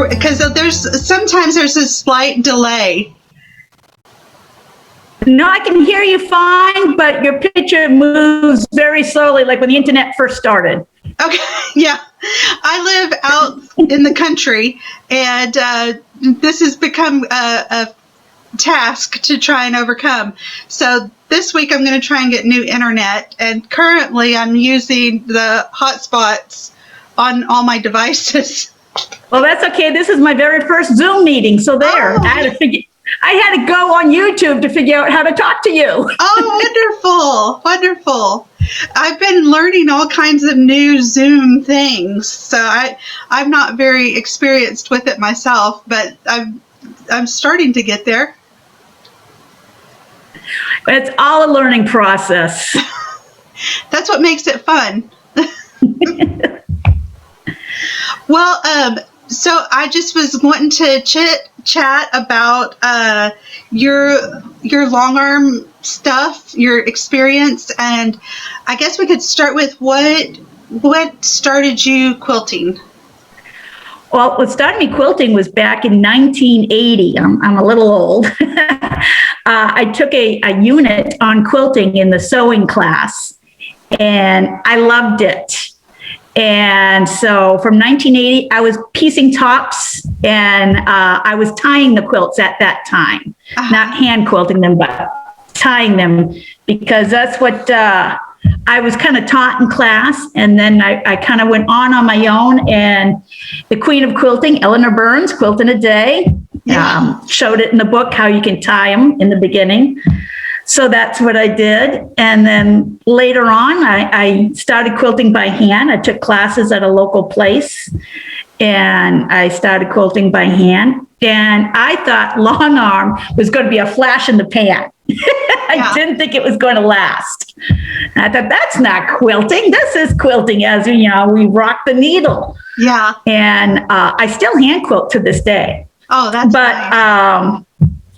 because sometimes there's a slight delay. No, I can hear you fine, but your picture moves very slowly, like when the internet first started. Okay, yeah. I live out in the country, and this has become a task to try and overcome. So this week I'm going to try and get new internet, and currently I'm using the hotspots on all my devices. Well, that's okay. This is my very first Zoom meeting, so there. Oh. I had to go on YouTube to figure out how to talk to you. Oh, wonderful, wonderful. I've been learning all kinds of new Zoom things, so I'm not very experienced with it myself, but I'm starting to get there. It's all a learning process. That's what makes it fun. Well, so I just was wanting to chat about your long arm stuff, your experience, and I guess we could start with what started you quilting. Well, what started me quilting was back in 1980. I'm a little old. I took a unit on quilting in the sewing class, and I loved it. And so from 1980, I was piecing tops, and I was tying the quilts at that time, not hand quilting them, but tying them, because that's what I was kind of taught in class. And then I kind of went on my own, and the queen of quilting, Eleanor Burns, Quilt in a Day, showed it in the book, how you can tie them in the beginning. So that's what I did. And then later on, I started quilting by hand. I took classes at a local place, and I started quilting by hand. And I thought long arm was going to be a flash in the pan. I didn't think it was going to last. And I thought, that's not quilting. This is quilting, as you know, we rock the needle. Yeah. And I still hand quilt to this day. Oh, that's nice.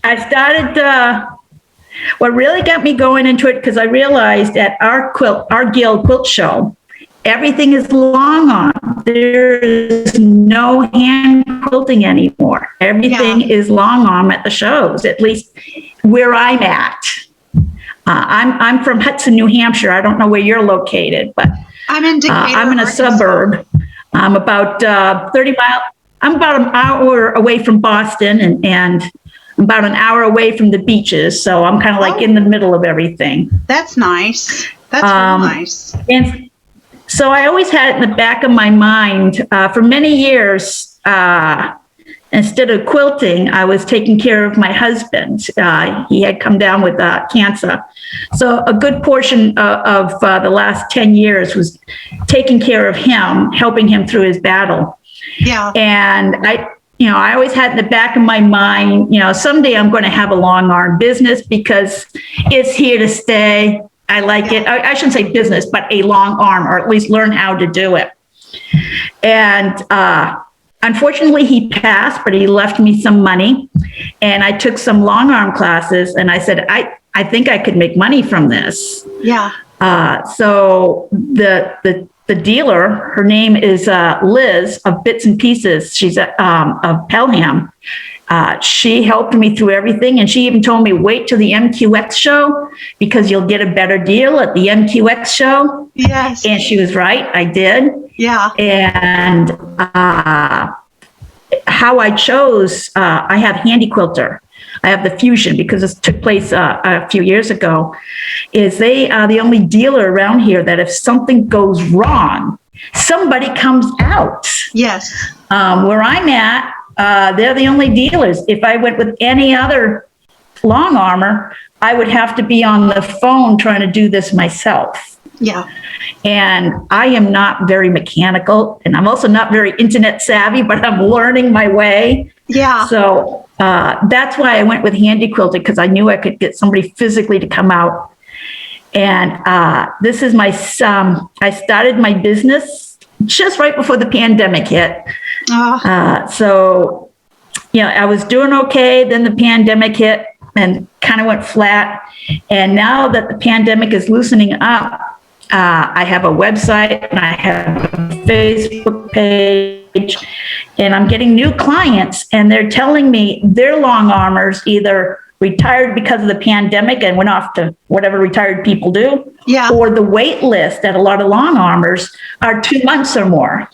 I started... what really got me going into it, because I realized at our guild quilt show, everything is long arm. There is no hand quilting anymore. Everything is long arm at the shows, at least where I'm at. I'm from Hudson, New Hampshire. I don't know where you're located, but I'm in Decatur, I'm in a suburb. I'm about 30 miles. I'm about an hour away from Boston, and about an hour away from the beaches, so I'm kind of like in the middle of everything. That's nice. That's real nice. And so I always had it in the back of my mind for many years. Instead of quilting, I was taking care of my husband. He had come down with cancer. So a good portion of the last 10 years was taking care of him, helping him through his battle. Yeah. And I always had in the back of my mind, someday I'm going to have a long arm business, because it's here to stay. I like it. I shouldn't say business, but a long arm, or at least learn how to do it. And unfortunately, he passed, but he left me some money. And I took some long arm classes, and I said, I think I could make money from this. Yeah. So the dealer, her name is Liz of Bits and Pieces. She's of Pelham. She helped me through everything, and she even told me, wait till the MQX show, because you'll get a better deal at the MQX show. Yes. And she was right. I did. Yeah. And how I chose, I have Handi Quilter. I have the Fusion, because this took place a few years ago, is they are the only dealer around here that if something goes wrong, somebody comes out. Yes. Where I'm at, they're the only dealers. If I went with any other long armor, I would have to be on the phone trying to do this myself. Yeah. And I am not very mechanical, and I'm also not very internet savvy, but I'm learning my way. Yeah. So that's why I went with Handi Quilting, because I knew I could get somebody physically to come out. And this is my I started my business just right before the pandemic hit. So, I was doing okay. Then the pandemic hit and kind of went flat. And now that the pandemic is loosening up, I have a website, and I have a Facebook page, and I'm getting new clients, and they're telling me their long armors either retired because of the pandemic and went off to whatever retired people do, Yeah. or the wait list at a lot of long armors are 2 months or more.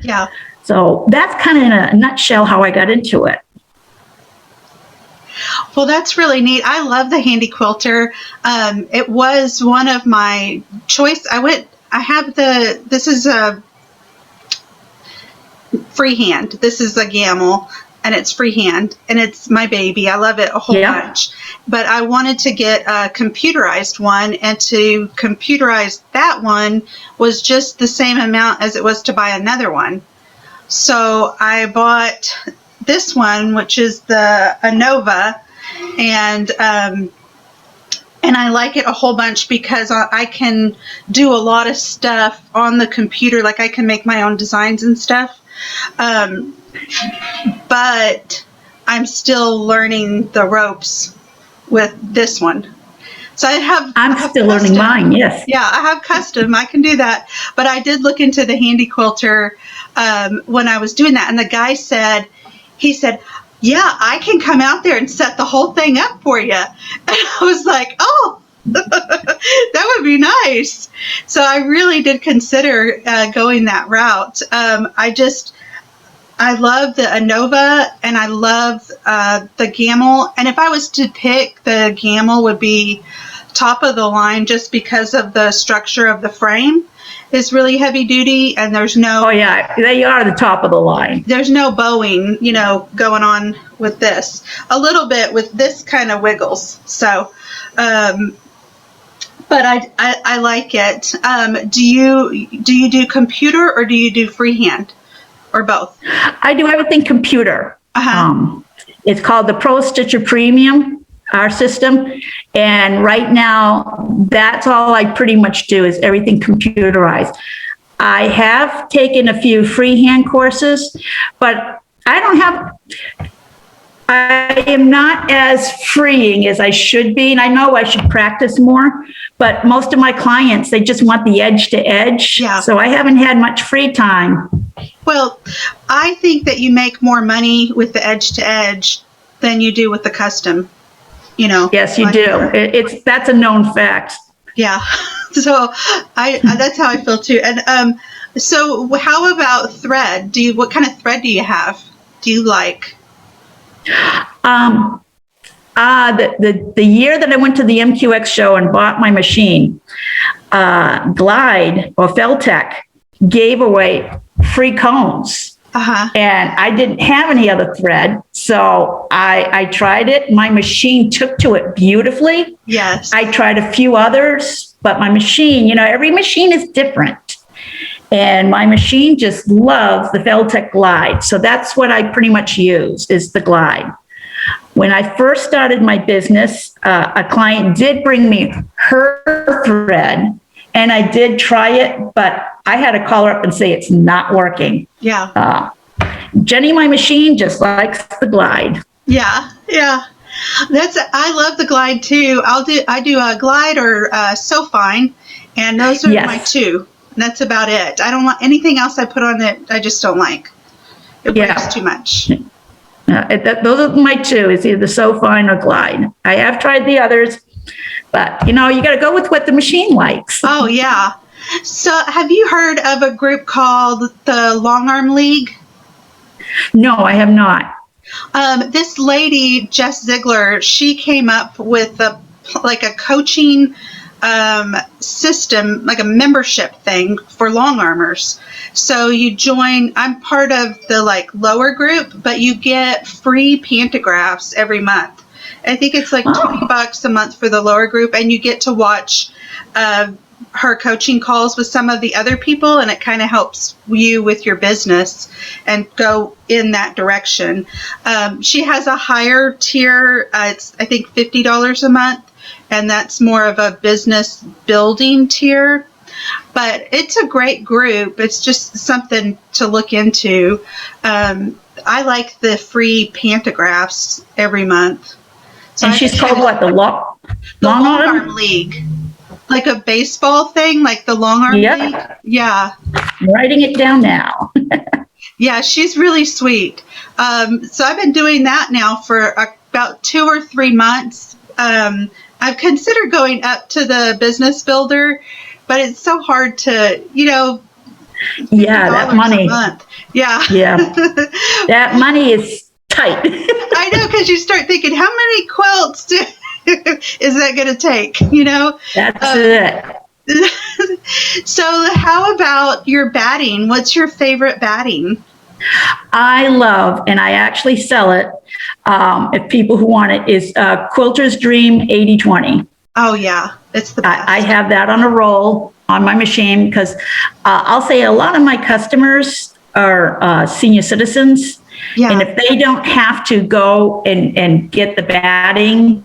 Yeah. So that's kind of in a nutshell how I got into it. Well, that's really neat. I love the Handi quilter. It was one of my choice. This is a freehand. This is a gamel, and it's freehand, and it's my baby. I love it a whole bunch. But I wanted to get a computerized one, and to computerize that one was just the same amount as it was to buy another one. So I bought this one, which is the Anova, and I like it a whole bunch because I can do a lot of stuff on the computer. Like I can make my own designs and stuff. But I'm still learning the ropes with this one. So I'm still learning mine, yes. Yeah, I have custom. I can do that. But I did look into the Handi quilter when I was doing that. And the guy said, yeah, I can come out there and set the whole thing up for you. And I was like, oh, that would be nice. So I really did consider going that route. I love the Anova, and I love the Gamel. And if I was to pick, the Gamel would be top of the line just because of the structure of the frame is really heavy duty, and there's no... Oh, yeah, they are the top of the line. There's no bowing, going on with this. A little bit with this kind of wiggles. So, but I like it. Do you do computer or do you do freehand? Or both? I do everything computer. It's called the Pro Stitcher Premium, our system. And right now, that's all I pretty much do is everything computerized. I have taken a few freehand courses, but I am not as freeing as I should be. And I know I should practice more, but most of my clients, they just want the edge to edge. Yeah. So I haven't had much free time. Well, I think that you make more money with the edge to edge than you do with the custom, Yes, you do. That's a known fact. Yeah. So that's how I feel too. And so how about thread? What kind of thread do you have? Do you like? The year that I went to the MQX show and bought my machine, Glide or Feltec gave away free cones. And I didn't have any other thread, so I tried it. My machine took to it beautifully. Yes. I tried a few others, but my machine, every machine is different. And my machine just loves the Feltec Glide. So that's what I pretty much use is the Glide. When I first started my business, a client did bring me her thread, and I did try it, but I had to call her up and say it's not working. Yeah. Jenny, my machine, just likes the Glide. Yeah. Yeah. I love the Glide too. I do a Glide or So Fine, and those are my two. That's about it. I don't want anything else I put on it. I just don't like. It breaks too much. Those are my two. It's either So Fine or Glide. I have tried the others, but you got to go with what the machine likes. Oh yeah. So have you heard of a group called the Longarm League? No, I have not. This lady, Jess Ziegler, she came up with a coaching system, like a membership thing for long armors. So you join, I'm part of the lower group, but you get free pantographs every month. I think it's $20 a month for the lower group, and you get to watch her coaching calls with some of the other people, and it kind of helps you with your business and go in that direction. She has a higher tier. It's, I think, $50 a month, and that's more of a business building tier. But it's a great group. It's just something to look into. I like the free pantographs every month. So and she's called what? The Longarm League. Like a baseball thing, like the Longarm League? Yeah. I'm writing it down now. Yeah, she's really sweet. So I've been doing that now for about 2 or 3 months. I've considered going up to the business builder, but it's so hard to, Yeah, that $50 a money. month. Yeah. Yeah, that money is tight. I know, because you start thinking, how many quilts is that going to take? That's it. So how about your batting? What's your favorite batting? I love, and I actually sell it, if people who want it, is Quilter's Dream 80/20. Oh, yeah. It's the best. I have that on a roll on my machine because I'll say a lot of my customers are senior citizens. Yeah. And if they don't have to go and get the batting,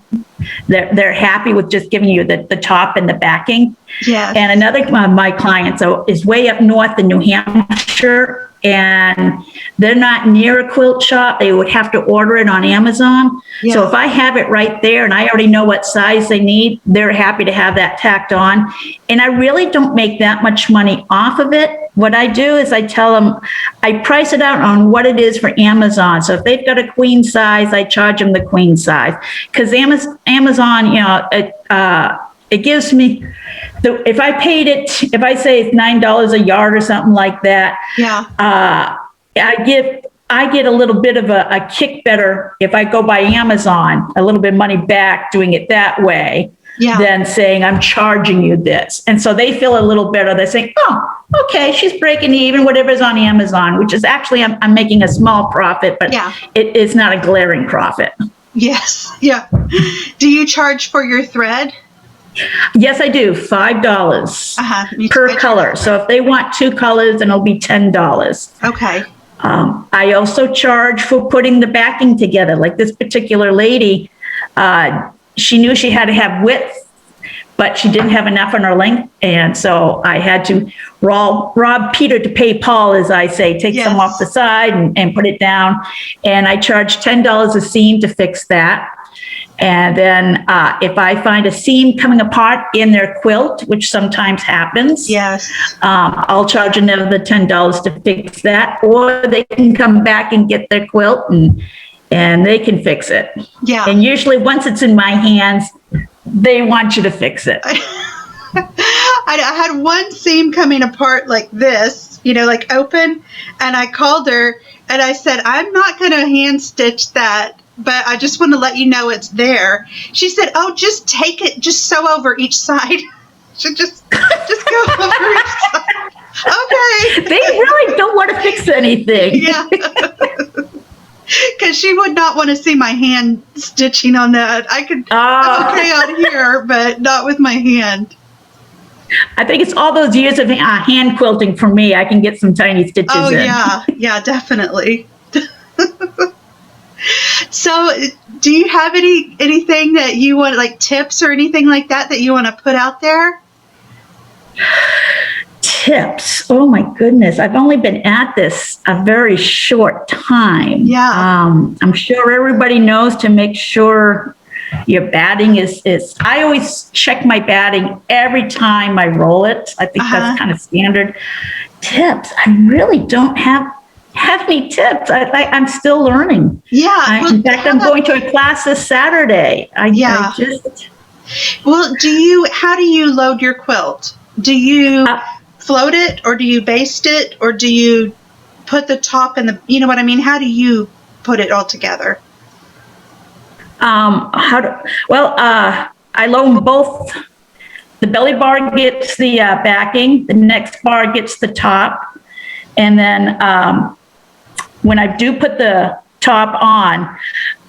they're happy with just giving you the top and the backing. Yes. And another one of my clients is way up north in New Hampshire, and they're not near a quilt shop. They would have to order it on Amazon. Yeah. So if I have it right there and I already know what size they need, they're happy to have that tacked on. And I really don't make that much money off of it. What I do is I tell them, I price it out on what it is for Amazon. So if they've got a queen size, I charge them the queen size. Because Amazon, it gives me, if I paid it, if I say it's $9 a yard or something like that, Yeah. I get a little bit of a kick better if I go by Amazon, a little bit of money back doing it that way. Yeah. Than saying I'm charging you this. And so they feel a little better. They're saying, oh, okay, she's breaking even, whatever's on Amazon, which is actually, I'm making a small profit, but Yeah. it is not a glaring profit. Yes. Yeah. Do you charge for your thread? Yes, I do. $5 per color. So if they want 2 colors, then it'll be $10. Okay. I also charge for putting the backing together. Like this particular lady, she knew she had to have width, but she didn't have enough on her length. And so I had to rob Peter to pay Paul, as I say, take some off the side and put it down. And I charge $10 a seam to fix that. And then if I find a seam coming apart in their quilt, which sometimes happens, yes, I'll charge another $10 to fix that. Or they can come back and get their quilt and they can fix it. Yeah. And usually once it's in my hands, they want you to fix it. I had one seam coming apart like this, like open, and I called her and I said, I'm not going to hand stitch that, but I just want to let you know it's there. She said, oh, just take it, just sew over each side. Should just go over each side. Okay. They really don't want to fix anything. Yeah. Because she would not want to see my hand stitching on that. I'm okay on here, but not with my hand. I think it's all those years of hand quilting for me. I can get some tiny stitches in. Oh, yeah, definitely. So do you have anything that you want, like tips or anything like that you want to put out there? Tips. Oh my goodness. I've only been at this a very short time. Yeah. I'm sure everybody knows to make sure your batting is, I always check my batting every time I roll it. I think that's kind of standard. Tips. I really don't have any tips. I'm still learning. Yeah. In fact, I'm going to a class this Saturday. Well, how do you load your quilt? Do you float it, or do you baste it, or do you put the top and you know what I mean? How do you put it all together? I load both. The belly bar gets the backing, the next bar gets the top, and then when I do put the top on,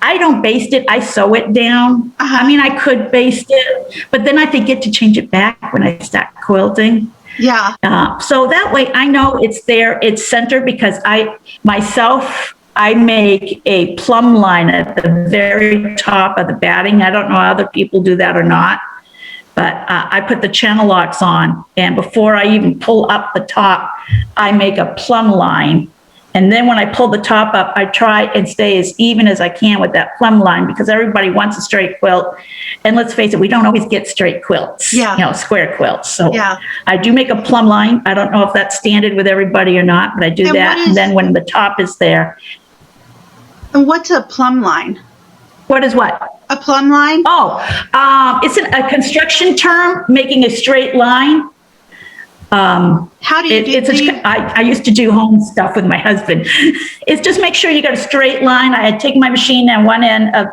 I don't baste it, I sew it down. I mean, I could baste it, but then I forget to change it back when I start quilting. Yeah. So that way I know it's there, it's centered, because I make a plumb line at the very top of the batting. I don't know how other people do that or not, but I put the channel locks on, and before I even pull up the top, I make a plumb line, And then when I pull the top up, I try and stay as even as I can with that plumb line, because everybody wants a straight quilt. And let's face it, we don't always get straight quilts, square quilts. So I do make a plumb line. I don't know if that's standard with everybody or not, but I do that. And then when the top is there. And what's a plumb line? What is what? A plumb line? Oh, it's a construction term, making a straight line. How do you do I used to do home stuff with my husband. It's just make sure you got a straight line. I take my machine on one end of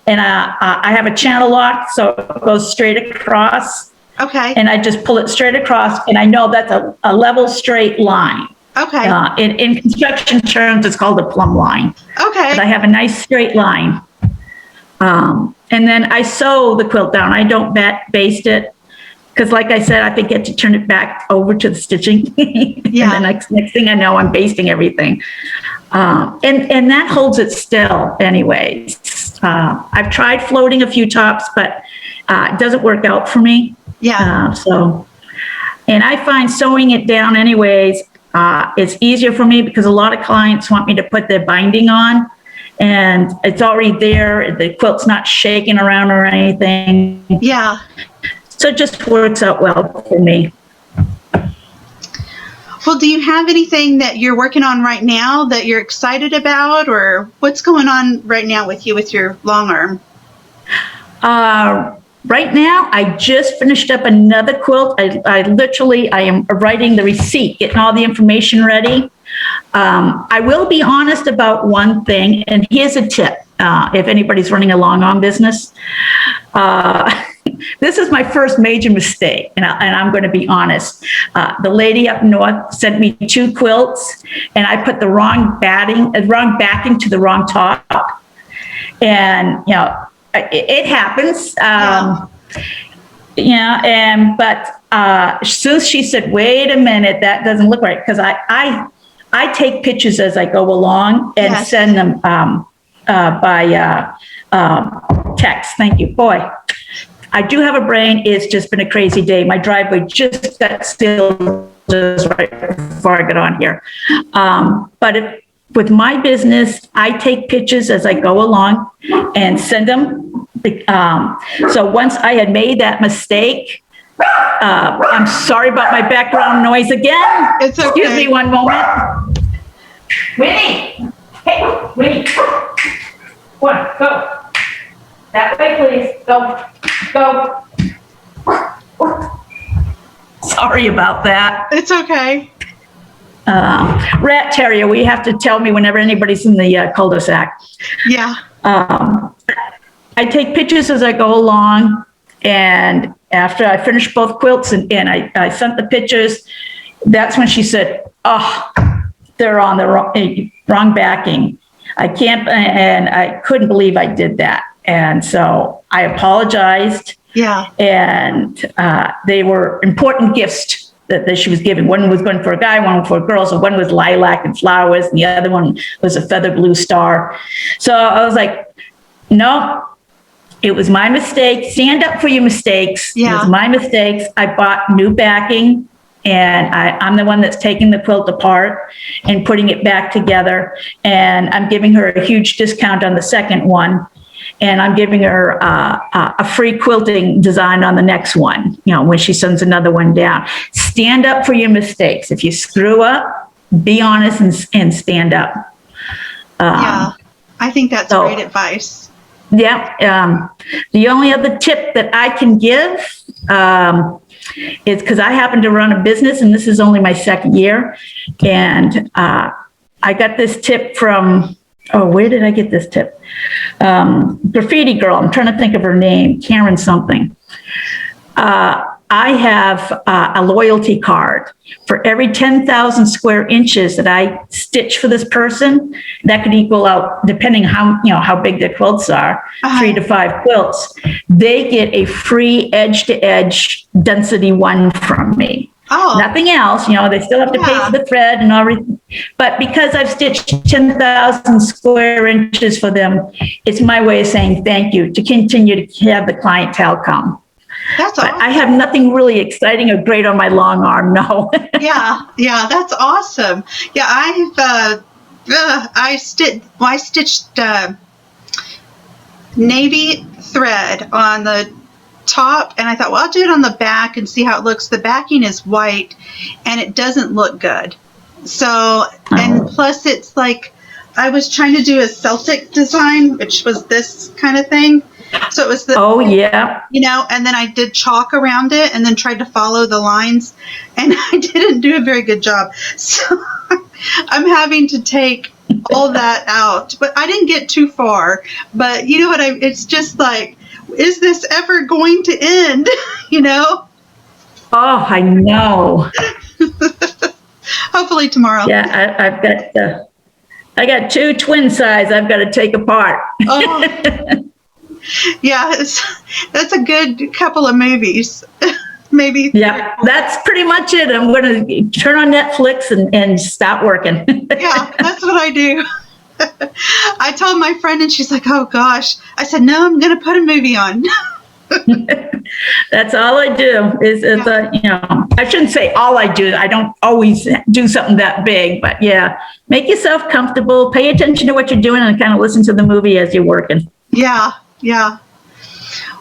and I have a channel lock, so it goes straight across. Okay. And I just pull it straight across, and I know that's a level straight line. Okay. In construction terms, it's called a plumb line. Okay. But I have a nice straight line. And then I sew the quilt down. I don't baste it. Because like I said, I forget to turn it back over to the stitching. Yeah. And the next thing I know, I'm basting everything. And that holds it still anyways. I've tried floating a few tops, but it doesn't work out for me. Yeah. And I find sewing it down anyways, it's easier for me because a lot of clients want me to put their binding on. And it's already there. The quilt's not shaking around or anything. Yeah. So it just works out well for me. Well, do you have anything that you're working on right now that you're excited about, or what's going on right now with you with your long arm? Right now, I just finished up another quilt. I am writing the receipt, getting all the information ready. I will be honest about one thing, and here's a tip if anybody's running a long arm business. This is my first major mistake, and I'm going to be honest. The lady up north sent me 2 quilts, and I put the wrong backing to the wrong top. And, it happens. But as soon as she said, wait a minute, that doesn't look right, because I take pictures as I go along and send them by text. Thank you. Boy, I do have a brain. It's just been a crazy day. My driveway just got sealed just right before I got on here. With my business, I take pictures as I go along and send them. So once I had made that mistake, I'm sorry about my background noise again. It's okay. Excuse me one moment. Winnie! Hey, Winnie. One, go. That way, please. Go. Sorry about that. It's okay. Rat terrier, we have to tell me whenever anybody's in the cul-de-sac. Yeah. I take pictures as I go along, and after I finish both quilts and I sent the pictures, that's when she said, oh, they're on the wrong backing. I can't, and I couldn't believe I did that. And so I apologized. Yeah. And they were important gifts that she was giving. One was going for a guy, one for a girl. So one was lilac and flowers, and the other one was a feather blue star. So I was like, no, it was my mistake. Stand up for your mistakes. Yeah. It was my mistakes. I bought new backing, and I'm the one that's taking the quilt apart and putting it back together. And I'm giving her a huge discount on the second one. And I'm giving her a free quilting design on the next one, when she sends another one down. Stand up for your mistakes. If you screw up, be honest and stand up. Yeah, I think that's great advice. Yeah. The only other tip that I can give is because I happen to run a business, and this is only my second year. And I got this tip from, where did I get this tip? Graffiti girl. I'm trying to think of her name, Karen something. I have a loyalty card for every 10,000 square inches that I stitch for this person. That could equal out, depending how big their quilts are, 3 to 5 quilts. They get a free edge to edge density one from me. Oh. Nothing else, they still have to pay for the thread and everything. But because I've stitched 10,000 square inches for them, it's my way of saying thank you, to continue to have the clientele come. That's awesome. I have nothing really exciting or great on my long arm, no. Yeah, that's awesome. Yeah, I've I stitched navy thread on the top, and I thought, well, I'll do it on the back and see how it looks. The backing is white, and it doesn't look good. So, and plus it's like, I was trying to do a Celtic design, which was this kind of thing. So it was the, Oh, yeah. you know, and then I did chalk around it and then tried to follow the lines, and I didn't do a very good job. So I'm having to take all that out, but I didn't get too far. But you know what? It's just like, is this ever going to end? You know? Oh, I know. Hopefully tomorrow. Yeah, I got 2 twin size I've got to take apart. Oh, yeah, that's a good couple of movies. Maybe. Yeah, that's pretty much it. I'm going to turn on Netflix and stop working. Yeah, that's what I do. I told my friend, and she's like, oh gosh. I said, no, I'm going to put a movie on. That's all I do is, you know, I shouldn't say all I do. I don't always do something that big, but yeah, make yourself comfortable, pay attention to what you're doing, and kind of listen to the movie as you're working. Yeah, yeah.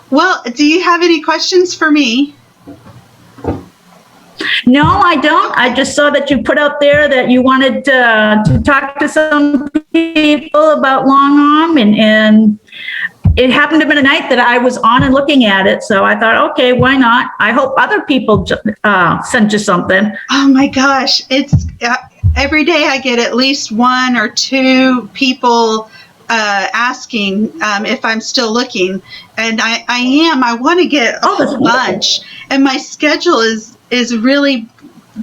Well, do you have any questions for me? No, I don't. I just saw that you put out there that you wanted to talk to some people about Longarm, and it happened to be a night that I was on and looking at it, so I thought, okay, why not? I hope other people sent you something. Oh my gosh, it's every day I get at least 1 or 2 people asking if I'm still looking, and I am. I want to get a whole bunch, and my schedule is really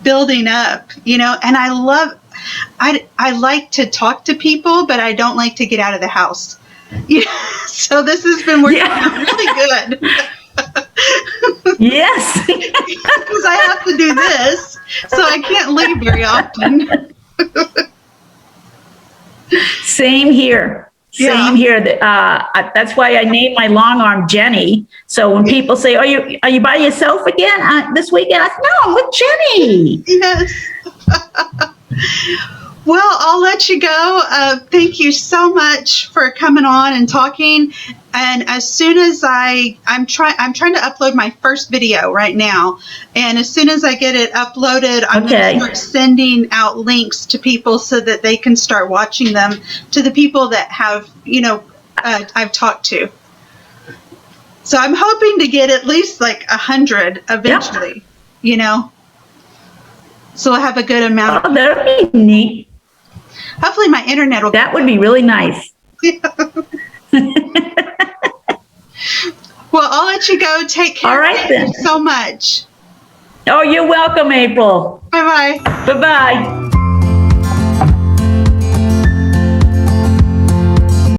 building up, you know. And I like to talk to people, but I don't like to get out of the house. Yeah, so this has been working out really good. Yes. Because I have to do this, so I can't leave very often. Same here. Same here. That's why I named my Longarm Jenny. So when people say, are you by yourself again this weekend? I said, no, I'm with Jenny. Yes. Well, I'll let you go. Thank you so much for coming on and talking. And as soon as I'm trying to upload my first video right now. And as soon as I get it uploaded, I'm going to start sending out links to people so that they can start watching them, to the people that have, you know, I've talked to. So I'm hoping to get at least like 100 eventually, you know. So I'll have a good amount. Oh, that would be neat. Hopefully my internet will. That would be really nice. Well, I'll let you go. Take care. All right, Thank then. you so much. Oh, you're welcome, April. Bye-bye. Bye-bye.